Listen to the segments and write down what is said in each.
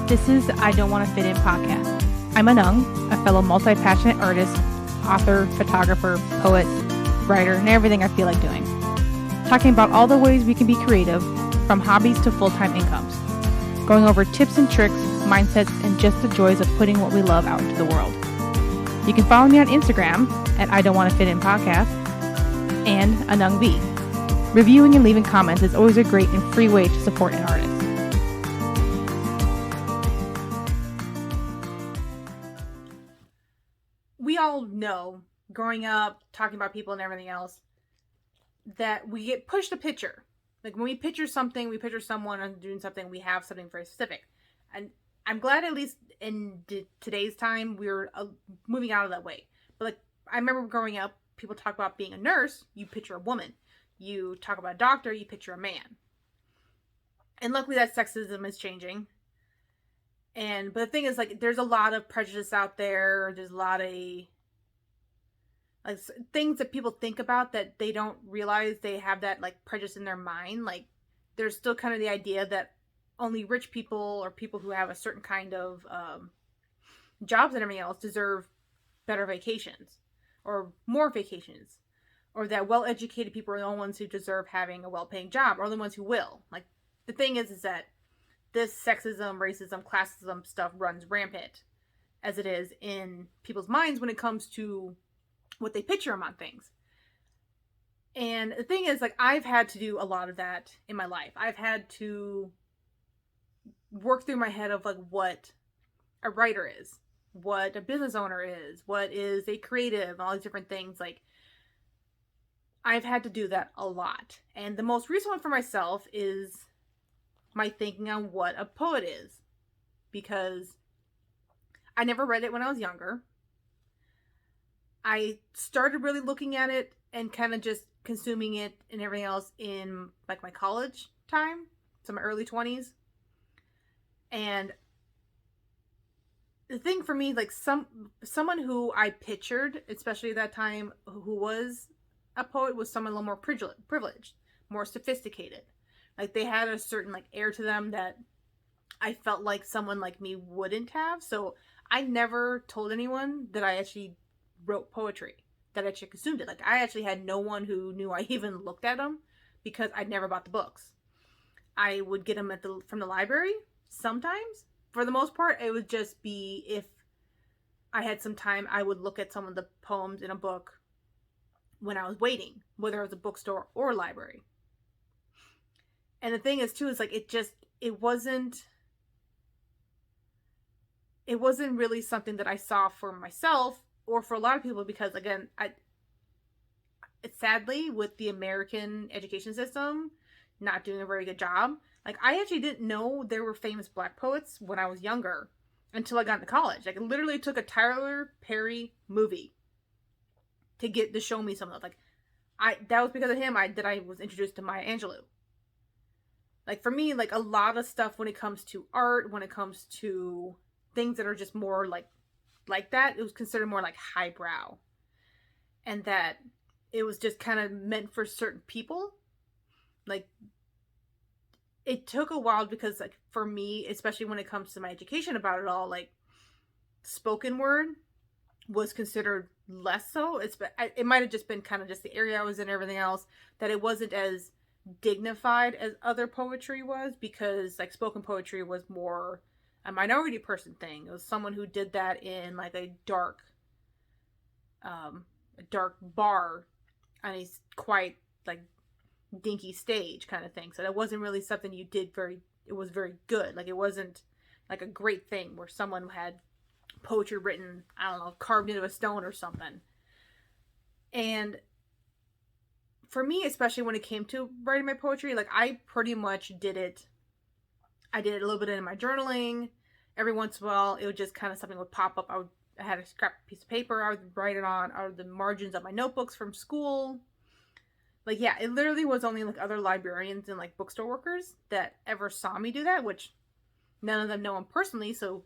This is I Don't Want to Fit In podcast. I'm Anung, a fellow multi-passionate artist, author, photographer, poet, writer, and everything I feel like doing. Talking about all the ways we can be creative, from hobbies to full-time incomes. Going over tips and tricks, mindsets, and just the joys of putting what we love out into the world. You can follow me on Instagram at I Don't Want to Fit In podcast and Anung V. Reviewing and leaving comments is always a great and free way to support an artist. We all know, growing up, talking about people and everything else, that we get pushed a picture. Like when we picture something, we picture someone doing something, we have something very specific. And I'm glad at least in today's time, we're moving out of that way. But like, I remember growing up, people talk about being a nurse, you picture a woman. You talk about a doctor, you picture a man. And luckily that sexism is changing. But the thing is, like, there's a lot of prejudice out there. There's a lot of like things that people think about that they don't realize they have that like prejudice in their mind. Like, there's still kind of the idea that only rich people or people who have a certain kind of jobs and everything else deserve better vacations or more vacations, or that well-educated people are the only ones who deserve having a well-paying job, or the ones who will. Like, the thing is that this sexism, racism, classism stuff runs rampant as it is in people's minds when it comes to what they picture them on things. And the thing is, like, I've had to do a lot of that in my life. I've had to work through my head of like what a writer is, what a business owner is, what is a creative, all these different things. Like, I've had to do that a lot. And the most recent one for myself is my thinking on what a poet is, because I never read it when I was younger. I started really looking at it and kind of just consuming it and everything else in like my college time, so my early 20s. And the thing for me, like someone who I pictured, especially at that time, who was a poet, was someone a little more privileged, more sophisticated. Like, they had a certain like air to them that I felt like someone like me wouldn't have. So I never told anyone that I actually wrote poetry, that I actually consumed it. Like, I actually had no one who knew I even looked at them, because I never bought the books. I would get them from the library sometimes. For the most part, it would just be if I had some time, I would look at some of the poems in a book when I was waiting, whether it was a bookstore or a library. And the thing is too, is like, it wasn't really something that I saw for myself or for a lot of people, because again, sadly, with the American education system not doing a very good job, like, I actually didn't know there were famous Black poets when I was younger until I got into college. Like, it literally took a Tyler Perry movie to show me some of that. Like, that was because of him that I was introduced to Maya Angelou. Like, for me, like, a lot of stuff when it comes to art, when it comes to things that are just more like that, it was considered more like highbrow. And that it was just kind of meant for certain people. Like, it took a while, because like for me, especially when it comes to my education about it all, like, spoken word was considered less so. It might have just been kind of just the area I was in and everything else, that it wasn't as dignified as other poetry was, because like spoken poetry was more a minority person thing. It was someone who did that in like a dark bar on a quite like dinky stage kind of thing. So that wasn't really something you did it was very good. Like, it wasn't like a great thing where someone had poetry written, I don't know, carved into a stone or something. And for me, especially when it came to writing my poetry, like, I pretty much did it. I did it a little bit in my journaling. Every once in a while, it would just kind of, something would pop up. I had a scrap piece of paper I would write it on, or the margins of my notebooks from school. Like, yeah, it literally was only like other librarians and like bookstore workers that ever saw me do that, which none of them know him personally, so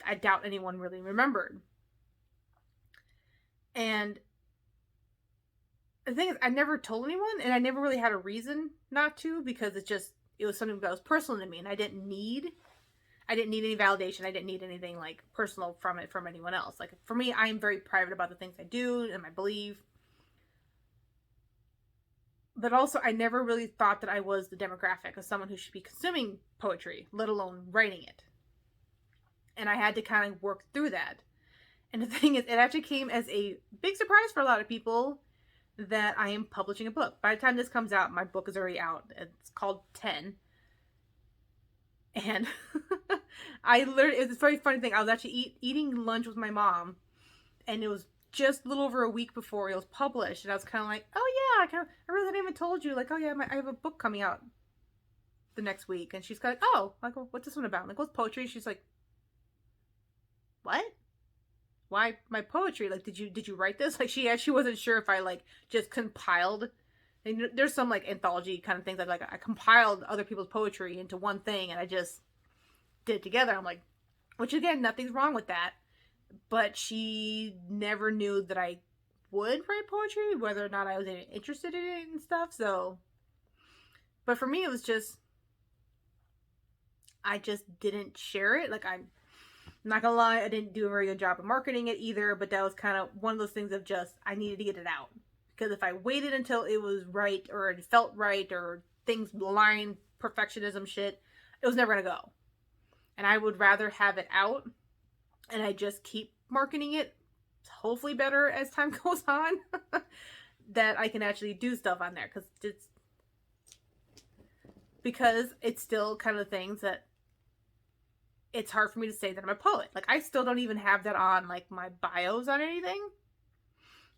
I doubt anyone really remembered. And the thing is, I never told anyone, and I never really had a reason not to, because it was something that was personal to me, and I didn't need I didn't need any validation. I didn't need anything like personal from it from anyone else. Like for me, I am very private about the things I do and I believe. But also, I never really thought that I was the demographic of someone who should be consuming poetry, let alone writing it. And I had to kind of work through that. And the thing is, it actually came as a big surprise for a lot of people that I am publishing a book. By the time this comes out, my book is already out. It's called 10. And I literally, it was a very funny thing. I was actually eating lunch with my mom, and it was just a little over a week before it was published. And I was kind of like, oh yeah, I really hadn't even told you. Like, oh yeah, I have a book coming out the next week. And she's kind of like, oh, like, what's this one about? I'm like, what's poetry? She's like, what? Why my poetry? Like, did you write this? Like, she actually wasn't sure if I like just compiled. And there's some like anthology kind of things that like I compiled other people's poetry into one thing and I just did it together. I'm like, which again, nothing's wrong with that. But she never knew that I would write poetry, whether or not I was interested in it and stuff. So, but for me, it was just, I just didn't share it. Like, I'm not gonna lie, I didn't do a very good job of marketing it either, but that was kind of one of those things of just, I needed to get it out. Because if I waited until it was right, or it felt right, or things aligned, perfectionism shit, it was never gonna go. And I would rather have it out, and I just keep marketing it, hopefully better as time goes on, that I can actually do stuff on there. Because it's still kind of things that it's hard for me to say that I'm a poet. Like, I still don't even have that on, like, my bios on anything.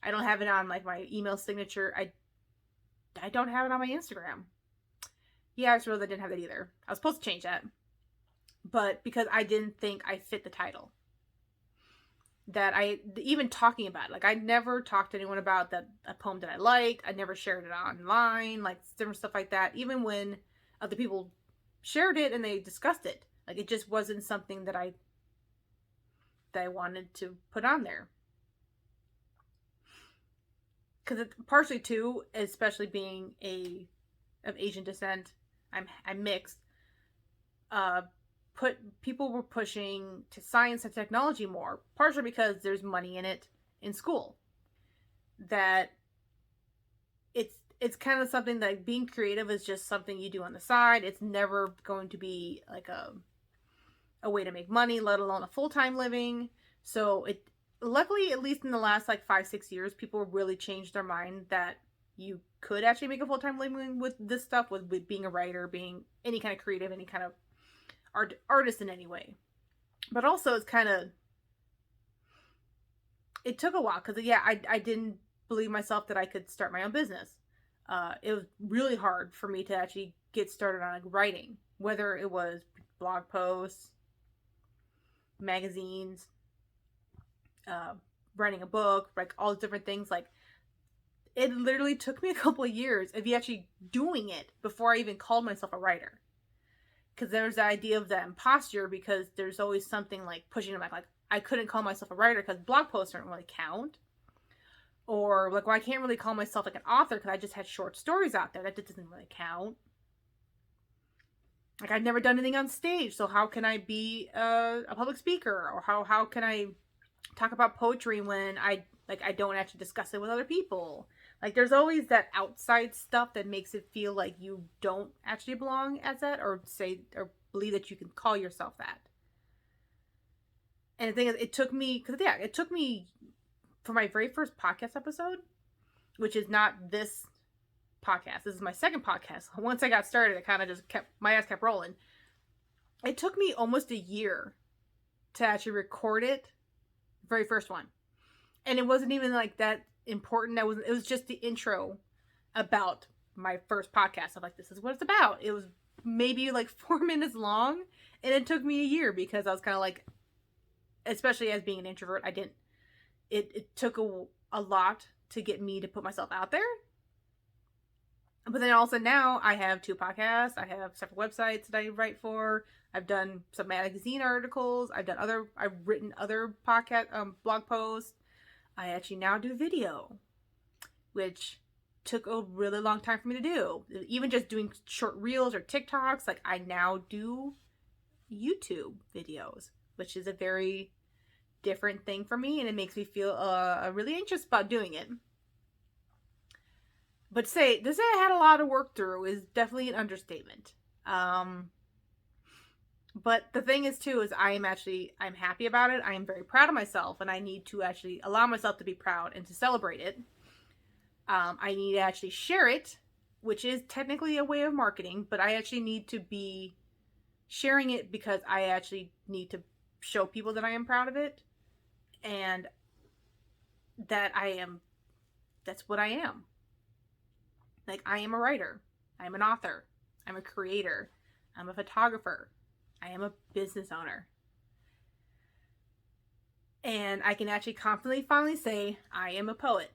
I don't have it on, like, my email signature. I don't have it on my Instagram. Yeah, I suppose I didn't have that either. I was supposed to change that. But because I didn't think I fit the title. That even talking about it, like, I never talked to anyone about a poem that I liked. I never shared it online, like, different stuff like that. Even when other people shared it and they discussed it. Like, it just wasn't something that I wanted to put on there. Because it's partially too, especially being of Asian descent, I'm mixed. People were pushing to science and technology more, partially because there's money in it in school. That it's kind of something that being creative is just something you do on the side. It's never going to be like a way to make money, let alone a full-time living. So luckily, at least in the last like 5-6 years, people really changed their mind that you could actually make a full-time living with this stuff, with being a writer, being any kind of creative, any kind of artist in any way. But also, it's kind of, it took a while because yeah, I didn't believe myself that I could start my own business. It was really hard for me to actually get started on like writing, whether it was blog posts, magazines, writing a book, like all the different things. Like, it literally took me a couple of years of actually doing it before I even called myself a writer. Because there's the idea of that imposter, because there's always something like pushing them back. Like, I couldn't call myself a writer because blog posts don't really count. Or like, well, I can't really call myself like an author because I just had short stories out there. That just doesn't really count. Like, I've never done anything on stage, so how can I be a public speaker? Or how can I talk about poetry when I don't actually discuss it with other people? Like, there's always that outside stuff that makes it feel like you don't actually belong as that, or believe that you can call yourself that. And the thing is, it took me for my very first podcast episode, which is not this podcast. This is my second podcast. Once I got started, it kind of just my ass kept rolling. It took me almost a year to actually record it, the very first one. And it wasn't even like that important. It was just the intro about my first podcast. I'm like, this is what it's about. It was maybe like 4 minutes long, and it took me a year because I was kind of like, especially as being an introvert, it took a lot to get me to put myself out there. But then also now I have 2 podcasts. I have several websites that I write for. I've done some magazine articles. I've written other podcast blog posts. I actually now do video, which took a really long time for me to do. Even just doing short reels or TikToks, like, I now do YouTube videos, which is a very different thing for me, and it makes me feel really anxious about doing it. But to say I had a lot of work through is definitely an understatement. But the thing is too is I'm happy about it. I am very proud of myself, and I need to actually allow myself to be proud and to celebrate it. I need to actually share it, which is technically a way of marketing, but I actually need to be sharing it because I actually need to show people that I am proud of it and that that's what I am. Like, I am a writer, I'm an author, I'm a creator, I'm a photographer, I am a business owner. And I can actually confidently finally say I am a poet.